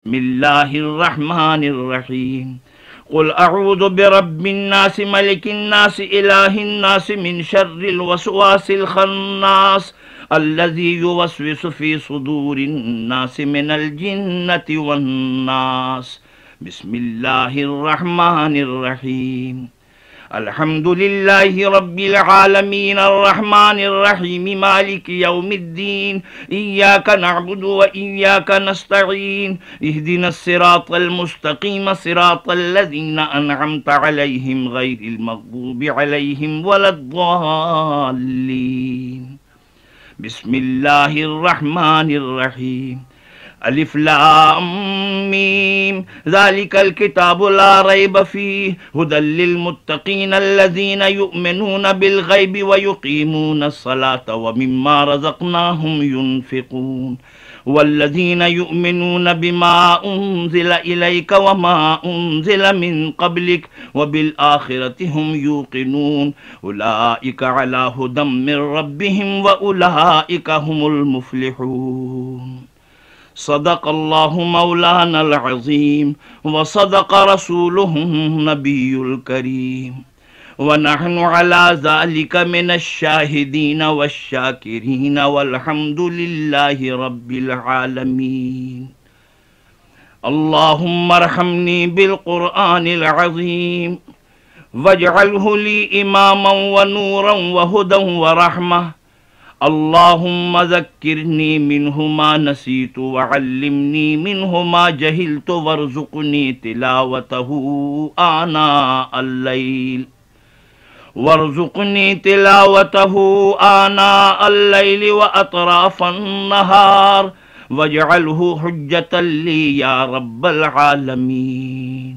बिस्मिल्लाहिर्रहमानिर्रहीम। क़ुल अऊज़ु बिरब्बिन्नास मलिकिन्नास इलाहिन्नास मिन शर्रिल वसवासिल खन्नास अल्लज़ी युवस्विसु फ़ी सुदूरिन्नास मिनल जिन्नति वन्नास। बिस्मिल्लाहिर्रहमानिर्रहीम। अल्हम्दुलिल्लाहि रब्बिल आलमीन अर्रहमानिर्रहीम मालिकि यौमिद्दीन इय्याका नअबुदु व इय्याका नस्तईन इहदिनस सिरातल मुस्तकीम सिरातल लज़ीना अनअमता अलैहिम गैरिल मग़दूबि अलैहिम वलद्दाल्लीन। बिस्मिल्लाहिर्रहमानिर्रहीम। अलिफ लाम मीम ज़ालिकल किताबु ला रैब फ़ीहि हुदल लिल मुत्तक़ीन अल्लज़ीना युमिनूना बिल ग़ैबि व युक़ीमूनस सलाता व मिम्मा रज़क़नाहुम युनफ़िक़ून वल्लज़ीना युमिनूना बिमा उन्ज़िला इलैका व मा उन्ज़िला मिन क़ब्लिक व बिल आख़िरति हुम यूक़िनून उलाइका अला हुदम मिर रब्बिहिम व उलाइका हुमुल मुफ़्लिहून। सदक़ल्लाहु मौलानल अज़ीम व सदक़ रसूलुहुन नबियुल करीम व नहनु अला ज़ालिका मिनश शाहिदीन वश्शाकिरीन वल्हम्दुलिल्लाहि रब्बिल आलमीन। अल्लाहुम्मा अर्हमनी बिल क़ुरआनिल अज़ीम वजअलहु ली इमामन व नूरन व हुदन व रहमह। अल्लाहुम्मा ज़क्किरनी मिन्हु मा नसीतु व अल्लिमनी मिन्हु मा जहिलतु वर्ज़ुक़नी तिलावतहु आना अल-लैल व अतराफ़न नहार वजअलहु हुज्जतन ली या रब्बल आलमीन।